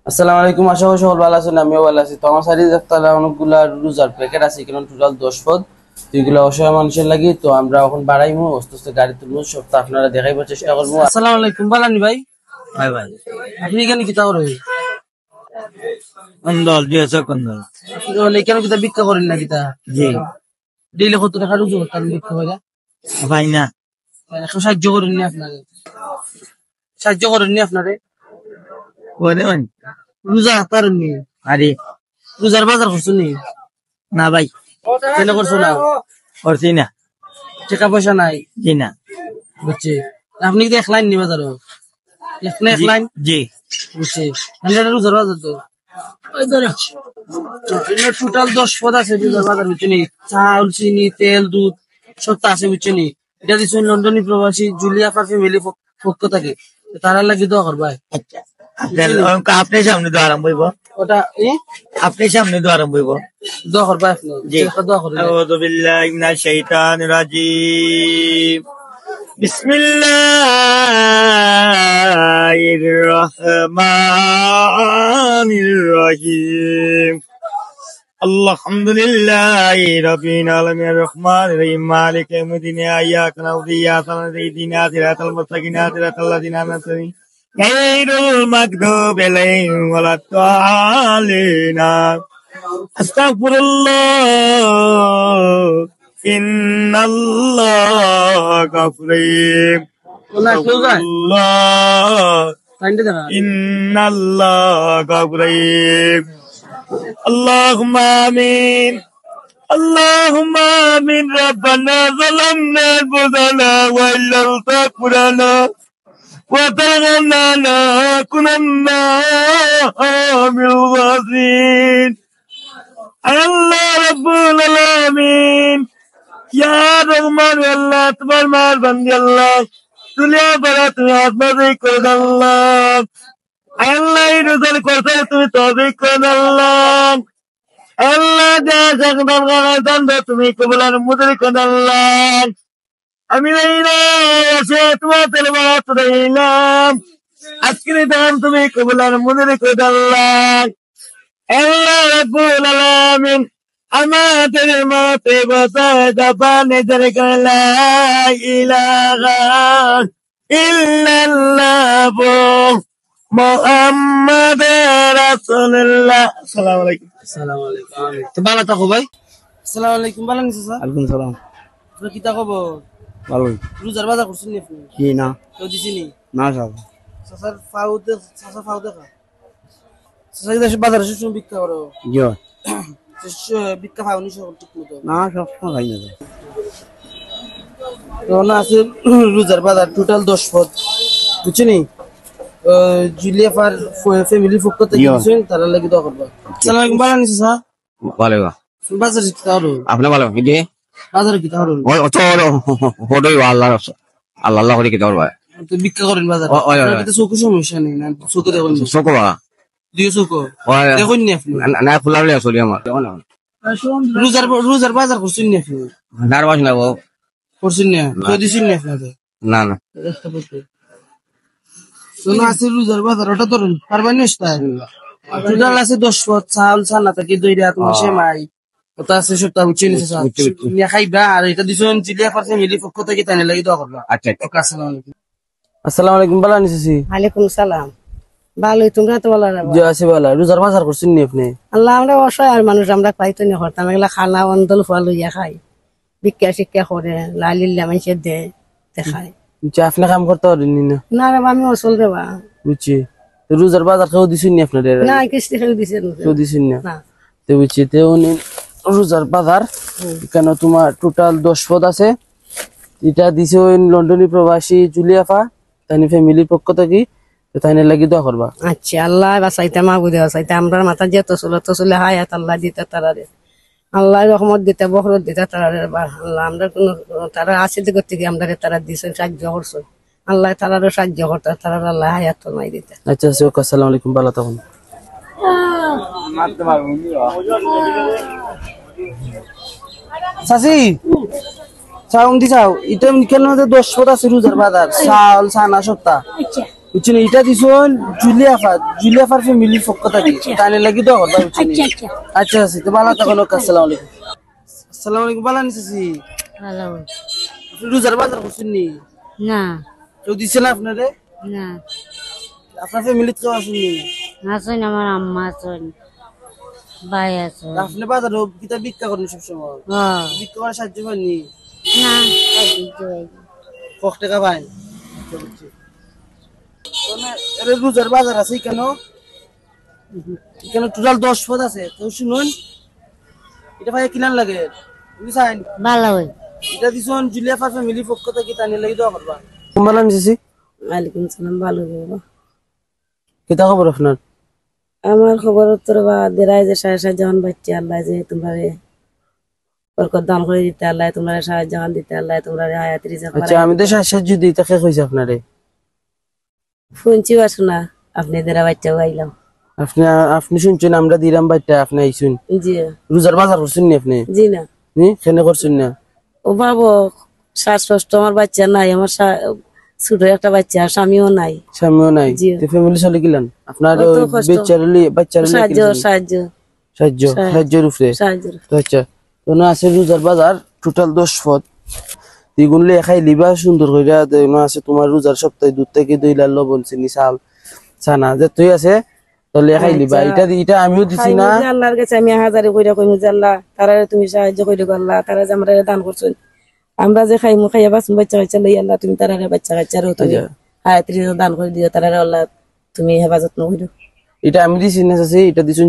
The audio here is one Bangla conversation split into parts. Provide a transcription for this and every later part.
আসসালামু আলাইকুম। আশা করি সকল ভালো আছেন, আমিও ভালো আছি। তো আমার সাইডে দেখতে অনেকগুলা রোজার প্যাকেট আছে, এখানে টোটাল 10 পদ। তো এগুলো অসহায় মানুষের লাগি, তো আমরা এখন বাড়াইমু, আস্তে আস্তে গাড়ি তুলবো, সব তো আপনারা দেখাইবার চেষ্টা করবো। আসসালামু আলাইকুম বালানি ভাই। ভাই ভাই আপনি এখানে কিতা করেন? কন্দল দিয়েছে কন্দল এখানে কিতা বিক্রি করেন না কিতা? জি ডেইলি কত টাকা রোজু করতেন বিক্রি করে? ভাই না একটু সাহায্য করেননি আপনারে? সাহায্য করেননি আপনারে? করে মানে রোজা পারেননি? আরে রোজার বাজার করছো নি? না ভাই কেন করছো না? করছি না টাকা পয়সা নাই? জি না বুঝছি। আপনি কি এক লাইন নি বাজারও? এক লাইন? জি বুঝছি। রোজার বাজার তো টোটাল 10 পদ আছে রোজার বাজার, বুঝছি। চাউল, চিনি, তেল, দুধ সব তো আছে, বুঝছি। এটা দিচ্ছেন লন্ডনী প্রবাসী জুলিয়া ফ্যামিলি পক্ষ থেকে, তারা লাগি দোয়া করবাই। আচ্ছা আপনার সামনে তো আরম্ভ হইব, ওটা আপনার সামনে তো আরম্ভ হইব। দোয়া করবাই আপনি, দোয়া করবেন। আউযু বিল্লাহি মিনাশ শাইতানির রাজিম। বিসমিল্লাহির রহমানির রহিম। আলহামদুলিল্লাহি রাব্বিল আলামিন রহমানির রহিম মালিকি ইয়াউমিদ্দিন ইয়্যাকা না'বুদু ওয়া ইয়্যাকা নাস্তাঈন ইহদিনাস সিরাতাল মুস্তাকিম সিরাতাল লাযিনা আন'আমতা আলাইহিম গায়রিল মাগদুবি আলাইহিম ওয়ালাদ দাল্লিন। আস্তাগফিরুল্লাহ ইন্নাল্লাহা গফুরুর রহিম। ইন্নাল্লাহা গফুরুর। আল্লাহুম্মা আমিন আল্লাহুম্মা আমিন। রাব্বানা যালামনা আনফুসানা ওয়া ইল্লাম তাগফির লানা ওয়া তারহামনা লানাকুনান্না মিনাল খাসিরিন। আল্লাহ রাব্বুল আলামিন, ইয়া রহমান আল্লাহ, তোমার মেহেরবানি আল্লাহ, দুনিয়া ভরা তুমি আত্মাদিক করে দাও আল্লাহ। আল্লাহ এই রোজার করতে তুমি তৌফিক করে দাও আল্লাহ। আল্লাহ যা সাকদান গানাদান তুমি কবুলার মুদরি করে দাও আল্লাহ। আমি এসে তোমার তেলাওয়াত করিলাম, আজকের দান তুমি কবুলার মুদরি করে দাও আল্লাহ। আল্লাহ রাব্বুল আলামিন, আমাদের মতে বসায় জাপানে যারা লা ইলাহা ইল্লাল্লাহ মুহাম্মাদুর রাসূলুল্লাহ। আসসালামু আলাইকুম। আসসালামু আলাইকুম। তো ভালো থাকো ভাই। আসসালামু আলাইকুম। ভালো আছেন স্যার? ওয়ালাইকুম সালাম। আপনি কিতা খবর? ভালো রোজার বাজার করছেন নি আপনি? কি না কেউ দিছিনি? না সব সাসার ফাউদে সাসা ফাউদে খা সাসা দেশে বাজারে শুন বিক্রি করো। জি বিক্রি খাওনি সব ঠিক মতো না সব খাই না তো না আছে রোজার বাজার টোটাল 10 পদ, বুঝছেন? জুলিয়া ফ্যামিলি পক্ষ থেকে দিছেন, তারা লাগি দোয়া করবা। আসসালামু আলাইকুম। ভালো আছেন স্যার? ভালো বাজারে কিতা হলো? আপনি ভালো কি বাজারে কিতা হলো? ওই অত ফটোই আল্লাহ আল্লাহ আল্লাহ করে কি দরবা তো বিক্রি করেন বাজারে? আপনার চোখ সমস্যা নেই না? চোখ দেখুন, সকবা দুই চোখ দেখুন নি আপনি? না ফুলালে চলি আমার রোজার বাজার করছেন নি আপনি? নার্ভাস না গো করছেন না? কেউ দিছেন নি আপনাদের? না না শোনা আছে রোজার বাজার, ওটা ধরুন পারবেন না? টোটাল আছে 10 পদ, চাল ছানা থেকে দইরা তোমার সেমাই ওটা আছে সপ্তাহ, বুঝছেন? নিয়ে খাইবা। আর এটা দিছেন জিলিয়া ফ্যামিলি পক্ষ থেকে, তাই লাগি দোয়া করবা। আচ্ছা আসসালামু আলাইকুম। আসসালামু আলাইকুম। ভালো আছেন? ওয়ালাইকুম সালাম। ভালোই, তোমরা তো ভালো না? জি আছি ভালো। রোজার বাজার করছেন নি আপনি? আল্লাহ, আমরা অসহায় মানুষ, আমরা পাইতো না করতাম, এগুলা খানা অন্দল ফল লইয়া খাই, ভিক্ষা শিক্ষা করে লালিল্লা মানুষের দে দেখায়। আপনি কাম করতে পারেন না? না রে, আমি অসল রে বা। বুঝছি। রোজার বাজার কেউ দিছেন নি আপনাদের? না, কিস্তি খেয়ে দিছে কেউ দিছেন না? না। তো বুঝছি। তো রোজার বাজার কেন তোমার টোটাল 10 পদ আছে, এটা দিছে ওই লন্ডনী প্রবাসী জুলিয়াফা তাই ফ্যামিলির পক্ষ থেকে, তাই লাগি দোয়া করবা। আচ্ছা, আল্লাহ বাঁচাইতে মাহবুদে বাঁচাইতে, আমরা মাথা যে তসলে হায়াত আল্লাহ দিতে তারারে, আল্লাহ রহমত দিতে বখরত দিতে তারারে। আল্লাহ আমরা কোনো তারা আছে দিক থেকে আমরা তারা দিছে সাহায্য করছো, আল্লাহ তারারও সাহায্য করতে, তারা আল্লাহ হায়াত ফরমাই দিতে। আচ্ছা আচ্ছা, আসসালামু আলাইকুম। ভালো থাকুন। চাচি চাউন দি চাও, এটা কেন 10 পদ আছে রোজার বাজার, চাউল ছানা সপ্তাহ বুঝছেন এটা দিছুন জুলিয়াফার ফ্যামিলির পক্ষ থেকে তাইলে লাগি দোয়া করবা বুঝছেন আচ্ছা আচ্ছা তো ভালো থাকুন আসসালামু আলাইকুম আসসালামু আলাইকুম ভালো নিছি ভালো আপনি রোজার বাজার করছেন নি না কেউ দিছে না আপনারে না আপনার ফ্যামিলিতে কেউ আসেনি আসুন আমার আম্মা আসুন ভাই আসুন আপনি বাজার কিতা ভিক্ষা করেন সবসময় ভিক্ষা করে সাহায্য পাননি না কত টাকা পাই রোজার বাজার আছে কেন এখানে টোটাল 10 পদ আছে তো শুনুন এটা ভাই কিনান লাগে বুঝছেন ভালো হয় এটা দিছুন জুলিয়াফার ফ্যামিলি পক্ষ থেকে তানি লাগি দোয়া করবা কুম্বালান দিছি ওয়ালাইকুম সালাম ভালো বাবা কিতা খবর আপনার আমার খবর তোর বা দেরাই যে সাড়ে সাত যখন বাচ্চা আল্লাহ যে তোমরা বরকত দান করে দিতে আল্লাহ তোমরা সাহায্য দিতে আল্লাহ তোমরা হায়াত রিজিক আচ্ছা আমি তো সাহায্য দিই তাকে কইছি আপনারে শুনছি বাসু না আপনি দেরা বাচ্চা আইলাম আপনি আপনি শুনছেন আমরা দিরাম বাচ্চা আপনি আইছুন জি রোজার বাজার করছেন নি আপনি জি না নি কেন করছেন না ও বাবু শ্বাসকষ্ট আমার বাচ্চা নাই আমার ছোট একটা বাচ্চা স্বামীও নাই স্বামীও নাই জি। তো ফ্যামিলি চলে গেলেন আপনার কত কষ্ট। বাচ্চার সাহায্য সাহায্য সাহায্যের উপরে সাহায্য তো আচ্ছা তো না আছে রোজার বাজার টোটাল 10 পদ এগুলো খাই লিবা সুন্দর কইরা না আছে তোমার রোজার সপ্তাহে দুধ থেকে 2 লাখ লবণ চিনি চাল ছানা যে তুই আছে তাহলে খাই লিবা এটা আমিও দিছি না আল্লাহর কাছে আমি হাজারে কইরা কইমু যে আল্লাহ তারা তুমি সাহায্য কইরো আল্লাহ তারা যে আমরা দান করছেন আমরা যে খাইমু খাইয়া বাঁচুন বাচ্চা কাচ্চা লই আল্লাহ তুমি তারা বাচ্চা কাচ্চারও তুমি হায়াত রিজিক দান করে দিও তারা আল্লাহ তুমি হেফাজত নকইরো এটা আমি দিছি না আছে এটা দিছুন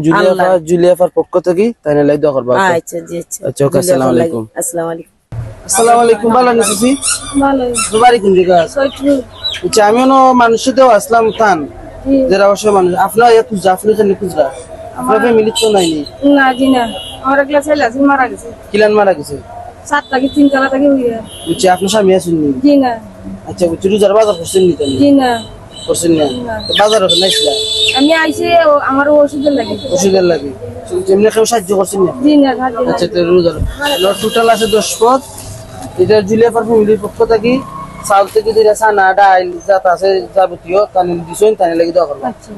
জুলিয়াফার পক্ষ থেকে তাইলে লাই দোয়া করবা আচ্ছা জি আচ্ছা আচ্ছা ওকে আসসালামু আলাইকুম আসসালামু আলাইকুম আসসালামু আলাইকুম ভালো আছেন ভালো দুবারই কোন জায়গা সৈটু আচ্ছা আমিও মানুষের দেওয়া আসলাম খান যারা অবশ্য মানুষ আপনার জাফরি খান খুচরা আপনার ফ্যামিলি তো নাইনি না জি না আমার একটা ছেলে আছে মারা গেছে কিলান মারা গেছে 7 থেকে 3 কালা থেকে হইয়া বুঝছি আপনার স্বামী আছেন নি জি না আচ্ছা বুঝছি রোজার বাজার করছেন নি তাহলে জি না করছেন না বাজার ওখানে নাইছিলা আমি আইছি আমার ওষুধের লাগে ওষুধের লাগে যেমনি কেউ সাহায্য করছেন না জি না সাহায্য আচ্ছা তো রোজার টোটাল আছে 10 পদ এটা জুলিয়াফার ফ্যামিলির পক্ষ থেকে চাউল থেকে যেটা ছানা ডাইল যা আছে যাবতীয় তানি দিছেন তানি লাগি দেওয়া করবা আচ্ছা